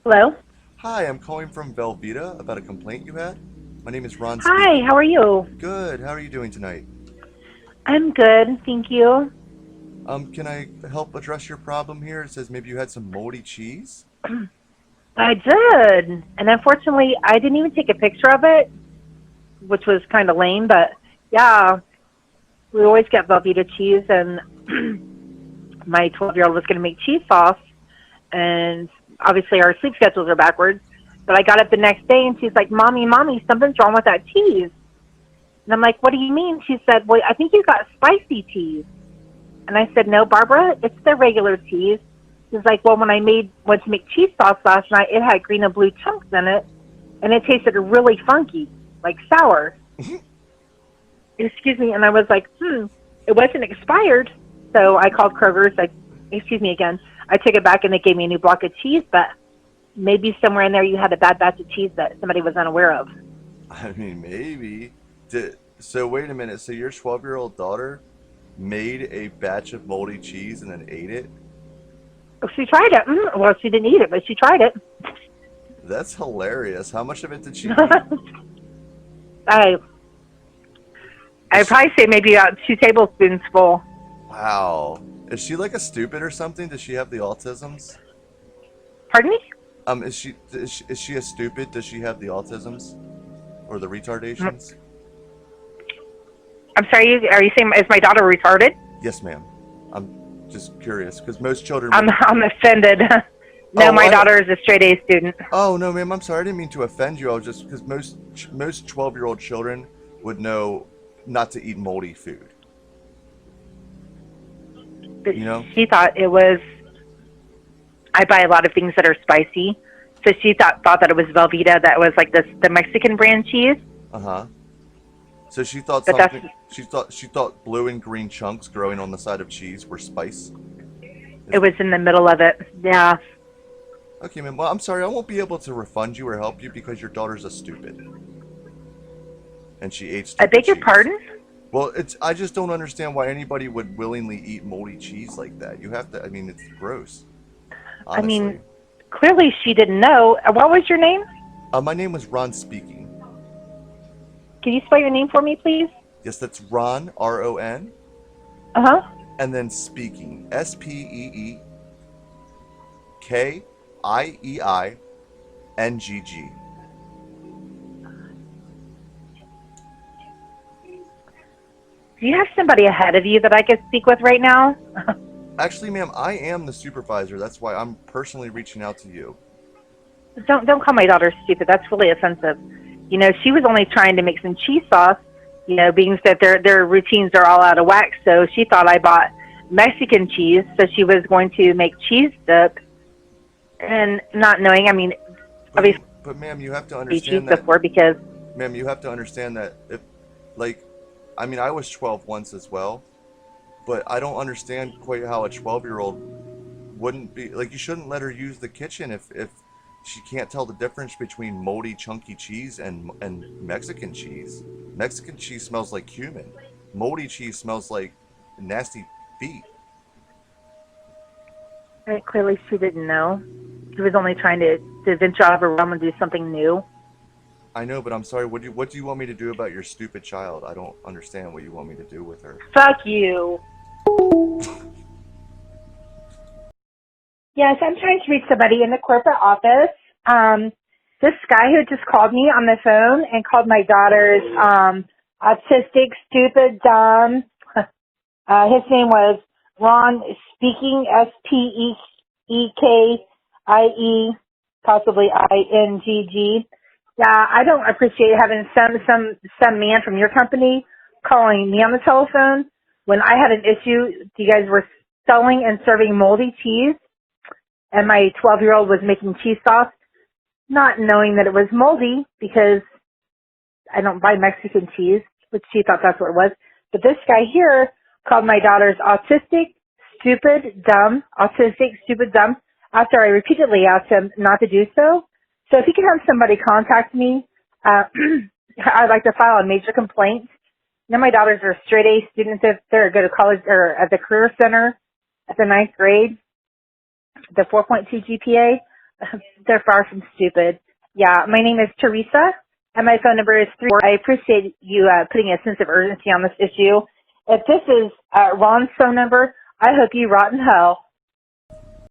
Hello. Hi, I'm calling from Velveeta about a complaint you had. My name is Ron Hi, speaking. how are you? Good, how are you doing tonight? I'm good, thank you. Can I help address your problem here? It says maybe you had some moldy cheese. I did. And unfortunately, I didn't even take a picture of it, which was kind of lame, but yeah, we always get Velveeta cheese, and my 12-year-old was going to make cheese sauce, and obviously our sleep schedules are backwards, but I got up the next day, and she's like, Mommy, something's wrong with that cheese. And I'm like, what do you mean? She said, well, I think you got spicy cheese. And I said, no, Barbara, it's the regular cheese. She's like, well, when I went to make cheese sauce last night, it had green and blue chunks in it, and it tasted really funky, like sour. Excuse me. And I was like, it wasn't expired. So I called Kroger's. Excuse me again. I took it back, and they gave me a new block of cheese, but maybe somewhere in there you had a bad batch of cheese that somebody was unaware of. I mean, maybe. So wait a minute. So your 12-year-old daughter made a batch of moldy cheese and then ate it? Oh, she tried it. Well, she didn't eat it, but she tried it. That's hilarious. How much of it did she eat? I Is I'd she, probably say maybe about 2 tablespoons full. wow. Is she like a stupid or something? Does she have the autisms? Pardon me? Is she a stupid? Does she have the autisms or the retardations? I'm sorry. Are you saying is my daughter retarded? Yes, ma'am. I'm just curious because most children I'm would. I'm offended. No, Oh, my daughter is a straight A student. oh no, ma'am. I'm sorry. I didn't mean to offend you. I was just because most 12-year-old children would know not to eat moldy food. But You know? she thought it was. I buy a lot of things that are spicy, so she thought that it was Velveeta, that was like the Mexican brand cheese. Uh huh. So she thought But that's something. She thought blue and green chunks growing on the side of cheese were spice. it Is was in the middle of it. Yeah. okay, ma'am. Well, I'm sorry. I won't be able to refund you or help you because your daughter's a stupid and she ate I stupid beg your cheese. pardon. Well, I just don't understand why anybody would willingly eat moldy cheese like that. You have to. I mean, it's gross, I mean, honestly. clearly she didn't know. What was your name? My name was Ron speaking. Can you spell your name for me, please? Yes, that's Ron, Ron, Uh huh. and then speaking, Speekeingng. Do you have somebody ahead of you that I could speak with right now? Actually, ma'am, I am the supervisor. That's why I'm personally reaching out to you. Don't call my daughter stupid. That's really offensive. You know, she was only trying to make some cheese sauce. You know, being that their routines are all out of whack. So she thought I bought Mexican cheese, so she was going to make cheese dip, and not knowing. I mean, But obviously but ma'am, you have to cheese understand that. before because Ma'am, you have to understand that if, like, I mean, I was 12 once as well, but I don't understand quite how a 12-year-old wouldn't be like. You shouldn't let her use the kitchen if she can't tell the difference between moldy chunky cheese and Mexican cheese. Mexican cheese smells like human. Moldy cheese smells like nasty feet. clearly she didn't know. She was only trying to venture out of her realm and do something new. I know, but I'm sorry. What do you want me to do about your stupid child? I don't understand what you want me to do with her. Fuck you. Yes, I'm trying to reach somebody in the corporate office. This guy who just called me on the phone and called my daughter's autistic, stupid, dumb. His name was Ron Speaking, Speekie, possibly INGG. Yeah, I don't appreciate having some man from your company calling me on the telephone when I had an issue. You guys were selling and serving moldy cheese, and my 12-year-old was making cheese sauce, not knowing that it was moldy because I don't buy Mexican cheese, which she thought that's what it was. But this guy here called my daughter's autistic, stupid, dumb, after I repeatedly asked him not to do so. So if he could have somebody contact me, uh, I'd like to file a major complaint. Now my daughters are straight A students. If they're go to college or at the career center at the ninth grade, the 4.2 GPA. They're far from stupid. Yeah, my name is Teresa, and my phone number is 3. I appreciate you putting a sense of urgency on this issue. If this is Ron's phone number, I hope you rot in hell.